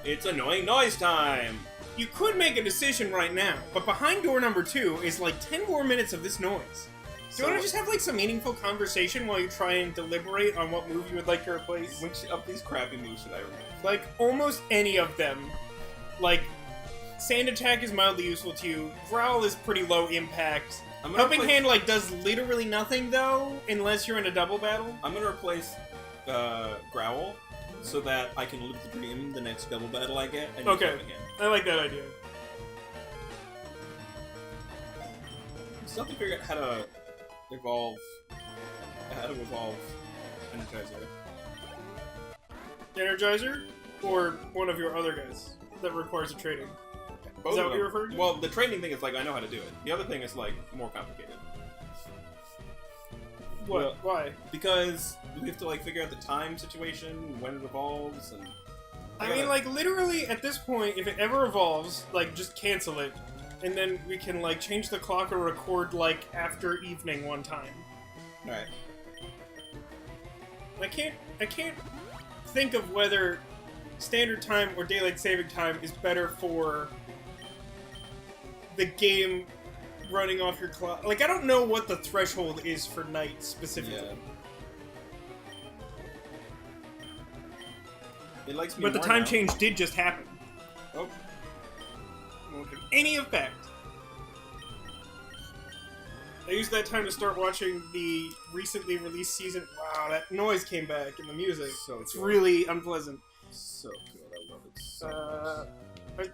It's annoying noise time! You could make a decision right now, but behind door number 2 is like 10 more minutes of this noise. Do you want to just have like some meaningful conversation while you try and deliberate on what move you would like to replace? Which of these crappy moves should I remove? Like, almost any of them. Like, Sand Attack is mildly useful to you, Growl is pretty low impact. Helping Hand, like, does literally nothing, though, unless you're in a double battle. I'm gonna replace Growl, so that I can live the dream the next double battle I get, and okay, I like that idea. Still have to figure out how to evolve Energizer. Energizer? Or one of your other guys that requires a training? Both is that of what them. you're referring to? Well, the training thing is like, I know how to do it. The other thing is like, more complicated. What? Well, why? Because we have to like figure out the time situation, when it evolves, and... I mean, like, literally, at this point, if it ever evolves, like, just cancel it. And then we can, like, change the clock or record, like, after evening one time. Alright. I can't think of whether standard time or daylight saving time is better for the game running off your clock. Like, I don't know what the threshold is for night specifically. Yeah. It likes me But the more time now. change did just happen. Oh. Won't have any effect. I used that time to start watching the recently released season. Wow, that noise came back in the music. So it's good. really unpleasant. So good, I love it so much.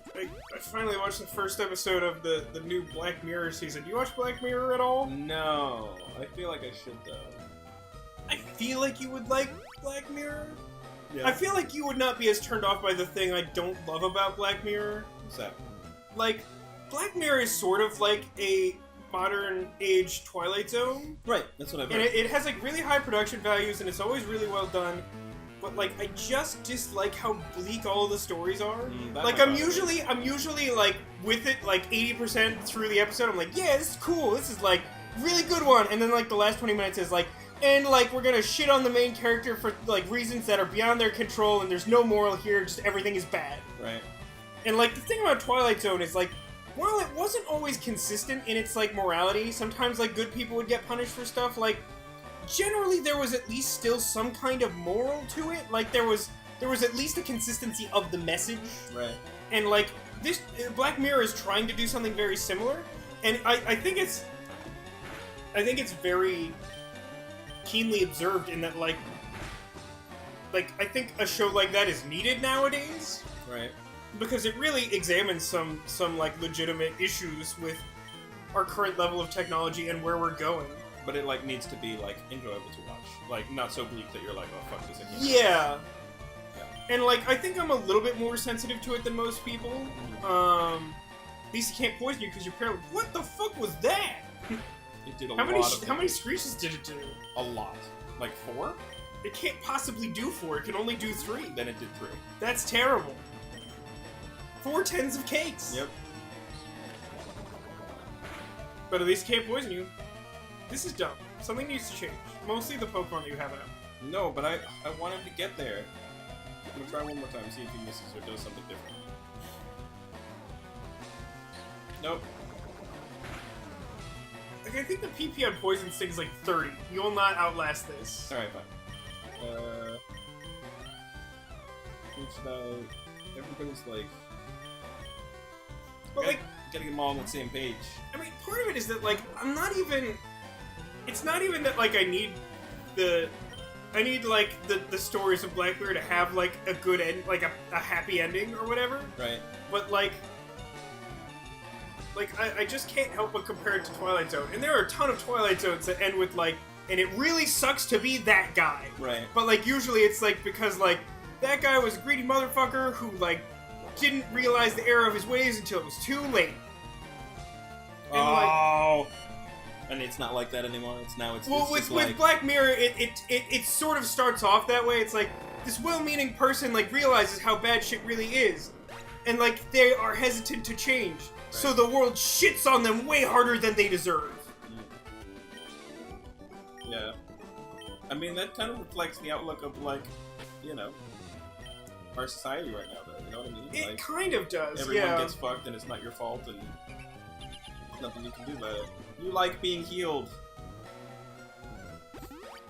I finally watched the first episode of the new Black Mirror season. Do you watch Black Mirror at all? No, I feel like I should though. I feel like you would like Black Mirror. Yeah. I feel like you would not be as turned off by the thing I don't love about Black Mirror. What's that? Like, Black Mirror is sort of like a modern age Twilight Zone. Right, that's what I've heard. And it has like really high production values and it's always really well done. But like, I just dislike how bleak all of the stories are. Like, I'm usually like with it like 80% through the episode. I'm like, yeah, this is cool. This is like really good one. And then like the last 20 minutes is like, and like we're gonna shit on the main character for like reasons that are beyond their control. And there's no moral here. Just everything is bad. Right. And like the thing about Twilight Zone is like, while it wasn't always consistent in its like morality, sometimes like good people would get punished for stuff. Like, generally there was at least still some kind of moral to it. Like there was at least a consistency of the message. Right. And like this Black Mirror is trying to do something very similar, and I think it's very keenly observed in that like I think a show like that is needed nowadays. Right. Because it really examines some like legitimate issues with our current level of technology and where we're going. But it like needs to be like enjoyable to watch, like not so bleak that you're like, oh fuck this again. Yeah. And like I think I'm a little bit more sensitive to it than most people. At least it can't poison you because your parent. What the fuck was that? It did a How lot. many screeches did it do? A lot. Like 4? It can't possibly do 4. It can only do 3. Then it did 3. That's terrible. 4 tens of cakes. Yep. But at least it can't poison you. This is dumb. Something needs to change. Mostly the Pokemon that you have out. No, but I want him to get there. I'm gonna try one more time, see if he misses or does something different. Nope. Like, I think the PP on Poison Sting is like 30. You will not outlast this. Alright, fine. Who should I... Everybody's like... But like... Gotta get them all on the same page. I mean, part of it is that, like, I'm not even... It's not even that, like, I need, like, the stories of Black Mirror to have, like, a good end, like, a happy ending or whatever. Right. But, like, I just can't help but compare it to Twilight Zone. And there are a ton of Twilight Zones that end with, like, and it really sucks to be that guy. Right. But, like, usually it's, like, because, like, that guy was a greedy motherfucker who, like, didn't realize the error of his ways until it was too late. And, oh! And it's not like that anymore. Well, with Black Mirror, it sort of starts off that way. It's like this well-meaning person like realizes how bad shit really is, and like they are hesitant to change. Right. So the world shits on them way harder than they deserve. Yeah. I mean that kind of reflects the outlook of like, you know, our society right now. Though know what I mean? It Like, kind of does, everyone yeah. gets fucked and it's not your fault and there's nothing you can do about it. You like being healed.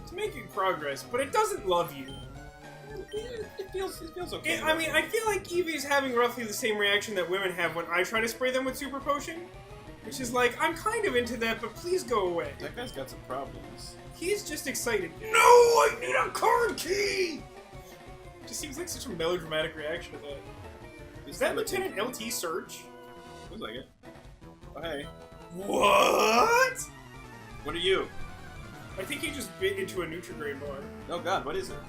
It's making progress, but it doesn't love you. It feels okay. I mean, I feel like Eevee's having roughly the same reaction that women have when I try to spray them with Super Potion. Which is like, I'm kind of into that, but please go away. That guy's got some problems. He's just excited. No, I need a card key! Just seems like such a melodramatic reaction to that. Is that Lieutenant LT Surge? Looks like it. Oh, hey. What? What are you? I think he just bit into a Nutrigrain bar. Oh god, what is it?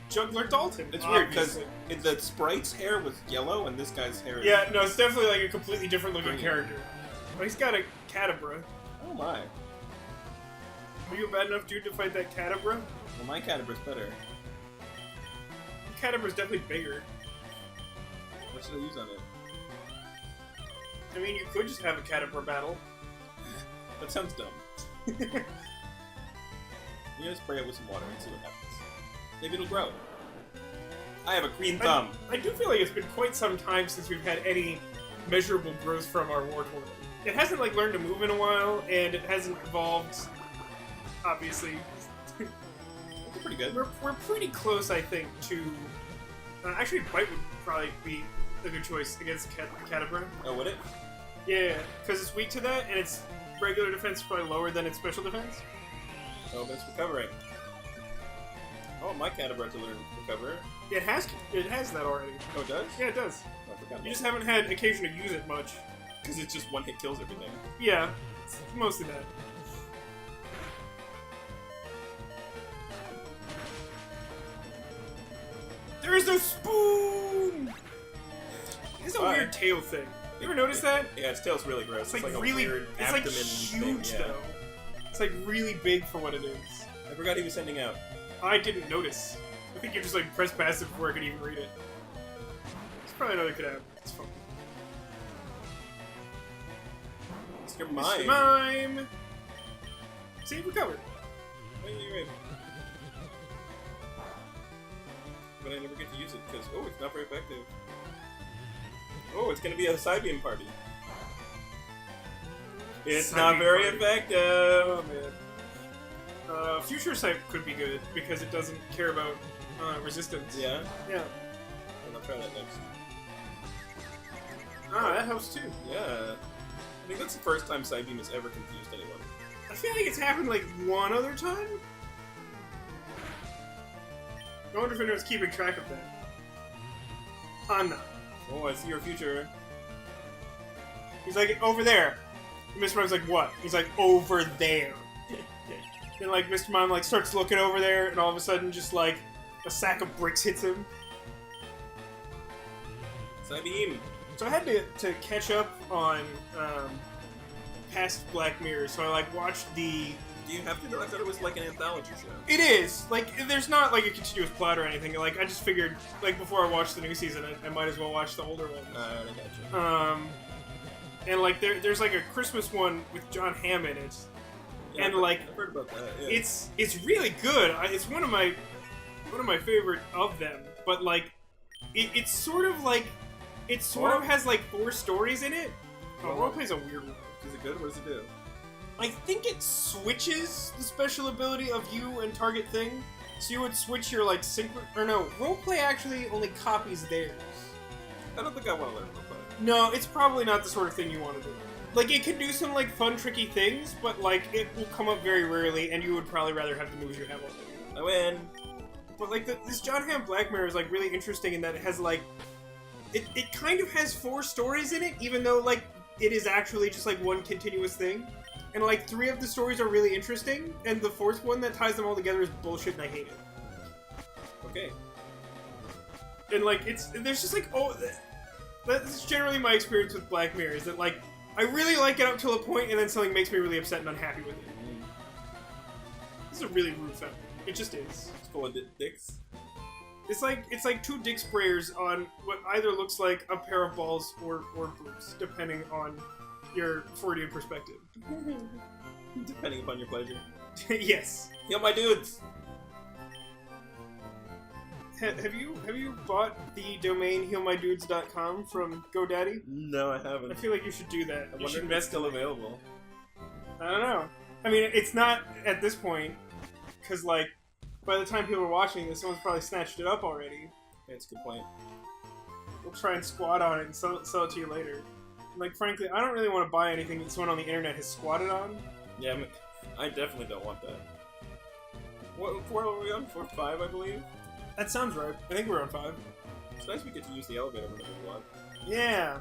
Juggler Dalton. It's weird, because the sprite's hair was yellow and this guy's hair is... Yeah, no, it's definitely like a completely different looking character. But he's got a Cadabra. Oh my. Are you a bad enough dude to fight that Cadabra? Well, my Cadabra's better. The Cadabra's definitely bigger. What should I use on it? I mean, you could just have a Cadabra battle. That sounds dumb. You gotta spray it with some water and see what happens. Maybe it'll grow. I have a green thumb. I do feel like it's been quite some time since we've had any measurable growth from our war tournament. It hasn't like learned to move in a while, and it hasn't evolved. Obviously, That's pretty good. we're pretty close, I think, to. Actually, Bite would probably be a good choice against Cadabra. Oh, would it? Yeah, because it's weak to that, and its regular defense is probably lower than its special defense. Oh, but it's recovering. Oh, my Cadabra to learn recover. It has that already. Oh, it does? Yeah, it does. Oh, I forgot You about just haven't had occasion to use it much. because it's just one hit kills everything. Yeah, it's mostly that. There is no spoon! It has a weird tail thing. You ever notice that? Yeah, its tail's really gross. It's like a really, weird it's like abdomen huge thing, yeah. though. It's like really big for what it is. I forgot he was sending out. I didn't notice. I think you just like press passive before I could even read it. It's probably another could have. It's fun. It's your Mr. mime. Mime! See, recovered. Wait. But I never get to use it because, oh, it's not very effective. Oh, it's gonna be a side beam party. It's Side not beam very party. effective. Oh man. Future Sight could be good because it doesn't care about resistance. Yeah? Yeah. I'll try that next. Ah, that helps too. Yeah. I think that's the first time side beam has ever confused anyone. I feel like it's happened like one other time. I wonder if anyone's keeping track of that. I'm not. Oh, I see your future. He's like, over there. And Mr. Mime's like, what? He's like, over there. And like, Mr. Mime like starts looking over there, and all of a sudden just like, a sack of bricks hits him. Side beam. So I had to catch up on past Black Mirror, so I like watched the... Do you have to do? I thought it was like an anthology show. It is! Like, there's not like a continuous plot or anything. Like, I just figured, like, before I watched the new season, I might as well watch the older ones. I got you. And like, there's like a Christmas one with John Hamm in it. Yeah, and I've like, heard about that. Yeah. it's really good. It's one of my favorite of them. But like, it's sort of like, it sort of has like 4 stories in it. Oh, Roleplay's a weird one. Is it good? What does it do? I think it switches the special ability of you and target thing. So you would switch your like Roleplay actually only copies theirs. I don't think I want to learn roleplay. No, it's probably not the sort of thing you want to do. Like, it can do some like fun, tricky things, but like it will come up very rarely, and you would probably rather have the moves you have already. I win. But like this John Hamm Black Mirror is like really interesting in that it has like it kind of has 4 stories in it, even though like it is actually just like one continuous thing. And like 3 of the stories are really interesting, and the 4th one that ties them all together is bullshit, and I hate it. Okay. And like there's just like that's generally my experience with Black Mirror, is that like I really like it up till a point, and then something makes me really upset and unhappy with it. This is a really rude fact. It just is. It's full of dicks. It's like 2 dick sprayers on what either looks like a pair of balls or boobs, depending on your Freudian perspective. Depending upon your pleasure. Yes. Yo, my dudes! Have you bought the domain healmydudes.com from GoDaddy? No, I haven't. I feel like you should do that. I You wonder should if it's invest still in it. available. I don't know. I mean, it's not at this point, because, like, by the time people are watching this, someone's probably snatched it up already. Yeah, it's a good point. We'll try and squat on it and sell it to you later. Like, frankly, I don't really want to buy anything that someone on the internet has squatted on. Yeah, I definitely don't want that. What floor were we on? Floor 5, I believe? That sounds right. I think we're on 5. It's nice we get to use the elevator whenever we want. Yeah.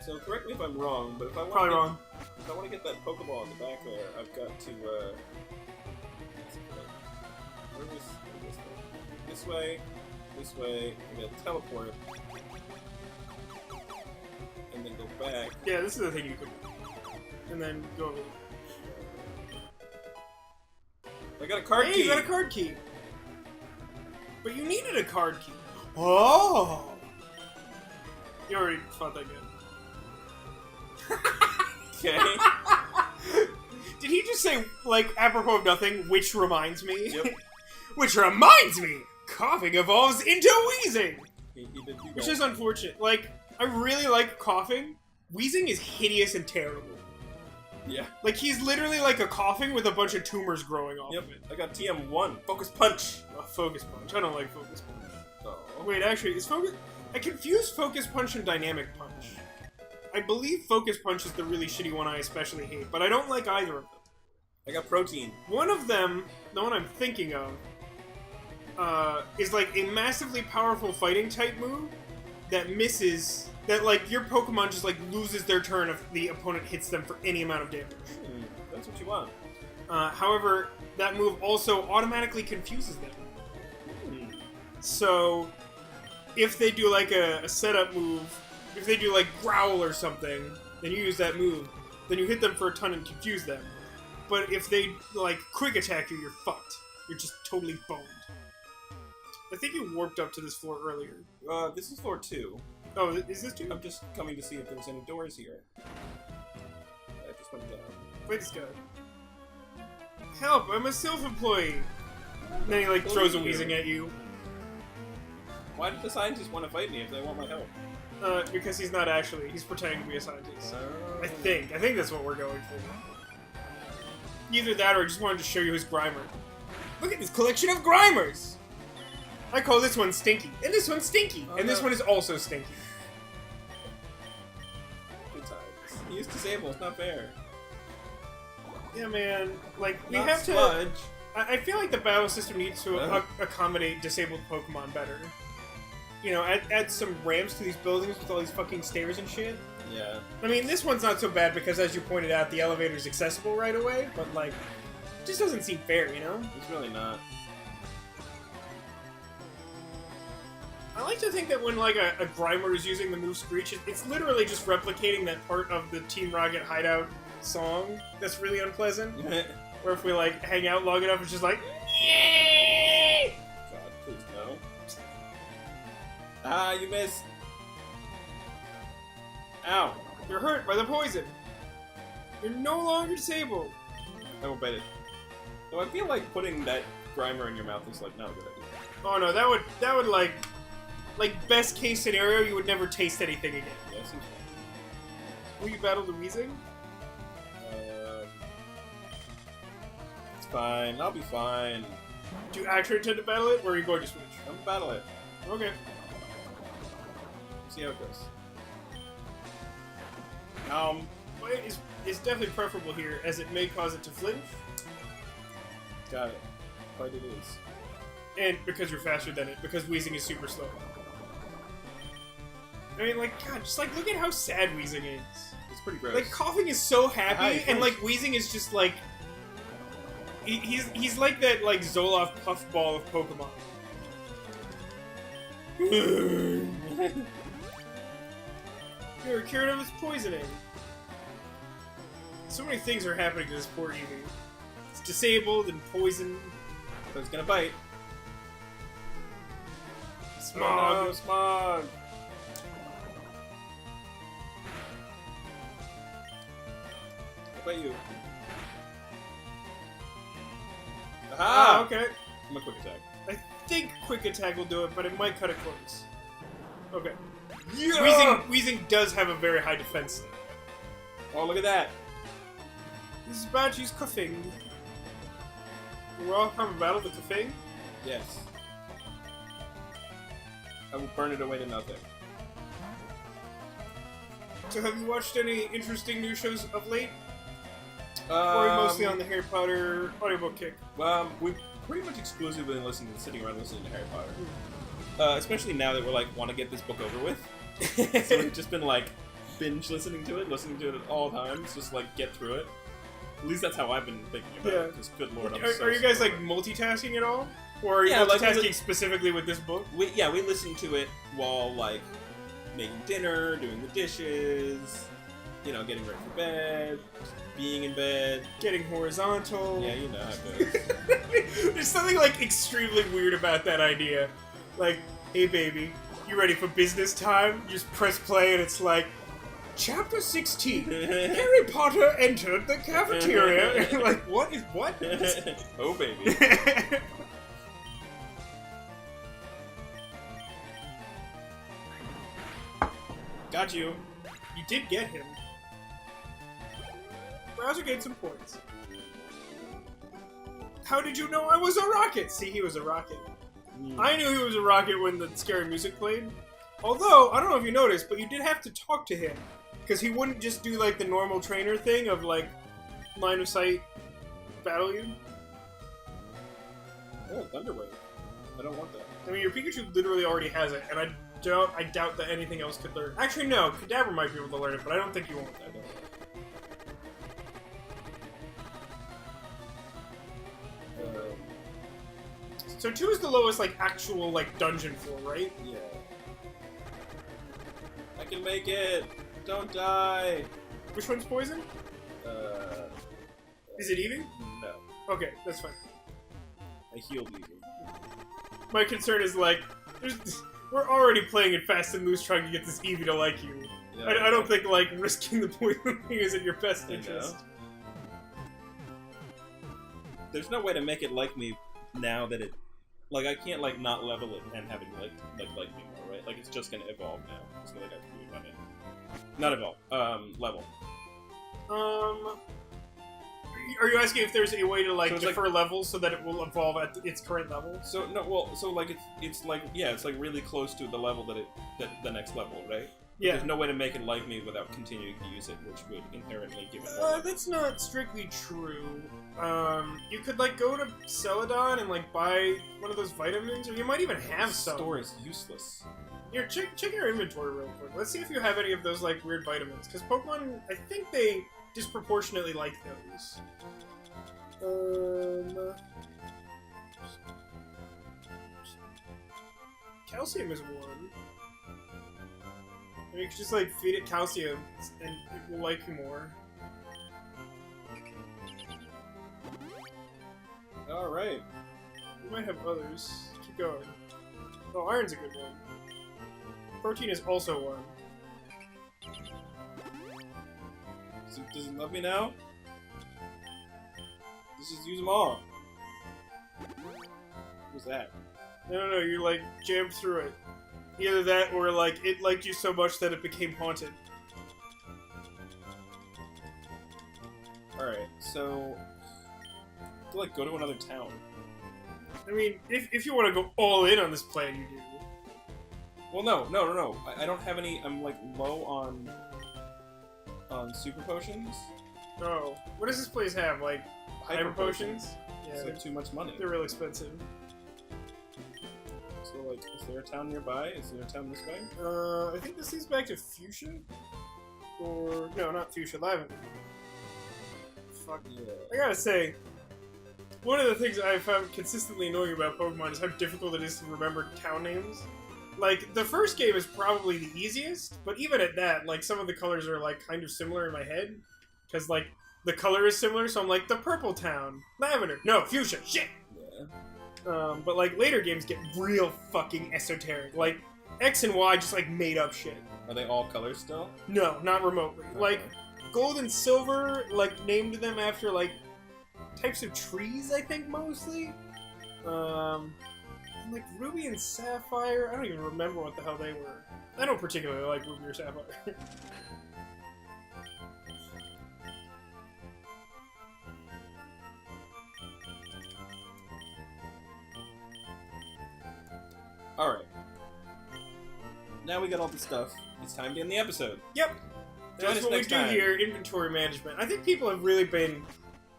So correct me if I'm wrong, but if I want Probably wrong. If I want to get that Pokeball in the back there, I've got to where was this way, we gotta teleport, and then go back. Yeah, this is the thing you could do. And then go over. I got a card Hey, key! you got a card key! But you needed a card key. Oh! You already fought that guy. Okay. Did he just say, like, apropos of nothing, which reminds me? Yep. Which reminds me! Koffing evolves into Weezing! He did do Which that. is unfortunate. Like, I really like Koffing. Weezing is hideous and terrible. Yeah. Like, he's literally like a Koffing with a bunch of tumors growing off Yep. of it. I got TM1. Focus Punch! Focus Punch. I don't like Focus Punch. Oh. Wait, actually, is Focus... I confuse Focus Punch and Dynamic Punch. I believe Focus Punch is the really shitty one I especially hate, but I don't like either of them. I got Protein. One of them, the one I'm thinking of, is like a massively powerful fighting type move that misses... That, like, your Pokemon just, like, loses their turn if the opponent hits them for any amount of damage. That's what you want. However, that move also automatically confuses them. So, if they do, like, a setup move, if they do, like, Growl or something, and you use that move, then you hit them for a ton and confuse them. But if they, like, quick attack you, you're fucked. You're just totally boned. I think you warped up to this floor earlier. This is floor 2. Oh, is this 2? I'm just coming to see if there's any doors here. I just went down. Wait, this guy. Help! I'm a Silph employee! And then he, like, throws a Weezing at you. Why did the scientists want to fight me if they want my help? Because he's not actually. He's pretending to be a scientist. I think that's what we're going for. Either that or he just wanted to show you his Grimer. Look at this collection of Grimers! I call this one Stinky. And this one's Stinky. Oh, and this no. one is also Stinky. Good times. He is disabled. It's not fair. Yeah, man. Like, we Not have sludge. to... I feel like the battle system needs to accommodate disabled Pokemon better. You know, add some ramps to these buildings with all these fucking stairs and shit. Yeah. I mean, this one's not so bad because, as you pointed out, the elevator's accessible right away, but, like, it just doesn't seem fair, you know? It's really not. I like to think that when, like, a Grimer is using the move Screech, it's literally just replicating that part of the Team Rocket Hideout song that's really unpleasant. Where if we, like, hang out long enough, it's just like... God, please no. Ah, you missed. Ow. You're hurt by the poison. You're no longer disabled. I will bite it. Though I feel like putting that Grimer in your mouth is like not a good idea. Oh no, that would like best case scenario, you would never taste anything again. Yeah, seems Will you battle the Weezing? it's fine. I'll be fine. Do you actually intend to battle it, or are you going to switch? I'm gonna battle it. Okay. See how it goes. Well, it's definitely preferable here, as it may cause it to flinch, Got it. Quite it is. and because you're faster than it, because Weezing is super slow. I mean, like, God, just, like, look at how sad Weezing is. It's pretty gross. Like, Koffing is so happy, Hi, and, like, Weezing is just, like... He's like that, like, Zoloft puffball of Pokemon. You're cured of its poisoning. So many things are happening to this poor Eevee. It's disabled and poisoned. So it's gonna bite. Smog. Oh, no, smog. What about you? Aha! Okay. I'm a quick attack. I think quick attack will do it, but it might cut it close. Okay. Yeah! Weezing does have a very high defense. Oh, look at that. This is about to use Koffing. We're all from a battle with Koffing? Yes. I will burn it away to nothing. So have you watched any interesting new shows of late? Or are you mostly on the Harry Potter audiobook kick? We've pretty much exclusively been sitting around listening to Harry Potter. Especially now that we're like, want to get this book over with. So we've just been like, binge listening to it at all times, just like get through it. At least that's how I've been thinking about it, because good lord, Are you guys like multitasking at all? Or are you multitasking specifically with this book? We listen to it while like making dinner, doing the dishes, you know, getting ready for bed, being in bed, getting horizontal. Yeah, you know how it goes. There's something like extremely weird about that idea. Like, hey baby, you ready for business time? You just press play and it's like, Chapter 16. Harry Potter entered the cafeteria. Like, what is what? Oh baby. Got you. You did get him. Browser gained some points. How did you know I was a rocket? See, he was a rocket. I knew he was a rocket when the scary music played. Although, I don't know if you noticed, but you did have to talk to him. Because he wouldn't just do, like, the normal trainer thing of, like, line of sight battle you. Oh, Thunderwave. I don't want that. I mean, your Pikachu literally already has it, and I doubt that anything else could learn. Actually, no, Kadabra might be able to learn it, but I don't think you won't. I don't. So 2 is the lowest, like, actual, like, dungeon floor, right? Yeah. I can make it! Don't die! Which one's poison? Is it Eevee? No. Okay, that's fine. I healed Eevee. My concern is, like, we're already playing it fast and loose trying to get this Eevee to like you. Yeah, I don't think, like, risking the poison thing is in your best interest. There's no way to make it like me now that it... Like, I can't, like, not level it and have it, like me more, right? Like, it's just gonna evolve now. It's gonna, like, I mean... Not evolve. Level. Are you asking if there's a way to, like, so defer levels so that it will evolve at its current level? So, no, well, so, like, it's like, yeah, it's, like, really close to the level that the next level, right? Yeah. There's no way to make it like me without continuing to use it, which would inherently give it more. That's not strictly true. You could, like, go to Celadon and, like, buy one of those vitamins, or you might even have some. The store is useless. Here, check your inventory real quick. Let's see if you have any of those, like, weird vitamins. Because Pokemon, I think they disproportionately like those. Calcium is one. And you can just, like, feed it calcium, and it will like you more. Alright. You might have others. Keep going. Oh, iron's a good one. Protein is also one. Does it love me now? Let's just use them all. What's that? No, you, like, jammed through it. Either that, or, like, it liked you so much that it became haunted. Alright, so... I feel like go to another town. I mean, if you want to go all in on this plan, you do. Well, no. I don't have any... I'm, like, low on super potions. Oh. What does this place have? Like, hyper potions? Yeah. It's, like, too much money. They're real expensive. So, like, is there a town nearby? Is there a town this way? I think this leads back to Fuchsia? Or... No, not Fuchsia, Lavender. Fuck. Yeah. I gotta say, one of the things I've found consistently annoying about Pokemon is how difficult it is to remember town names. Like, the first game is probably the easiest, but even at that, like, some of the colors are, like, kind of similar in my head. Because, like, the color is similar, so I'm like, the purple town, lavender, no, fuchsia, shit! Yeah. But, like, later games get real fucking esoteric. Like, X and Y just, like, made up shit. Are they all colors still? No, not remotely. Okay. Like, Gold and Silver, like, named them after, like, types of trees, I think, mostly. Like Ruby and Sapphire, I don't even remember what the hell they were. I don't particularly like Ruby or Sapphire. Alright. Now we got all the stuff. It's time to end the episode. Yep. Join That's us what we next do time. here, inventory management. I think people have really been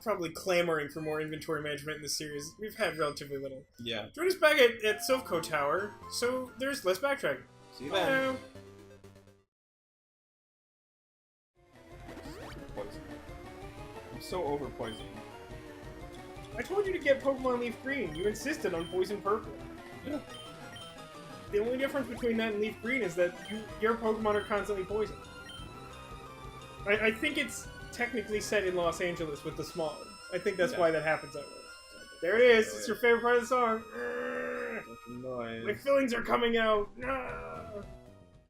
probably clamoring for more inventory management in this series. We've had relatively little. Yeah. Join us back at Silph Co Tower, so there's less backtracking. See you Bye then. now. Poison. I'm so over poison. I told you to get Pokemon Leaf Green. You insisted on Poison Purple. Yeah. The only difference between that and Leaf Green is that your Pokemon are constantly poisoned. I think it's technically set in Los Angeles with the smog. I think that's why that happens that way. There it is. It's your favorite part of the song. Fucking noise. My feelings are coming out. No.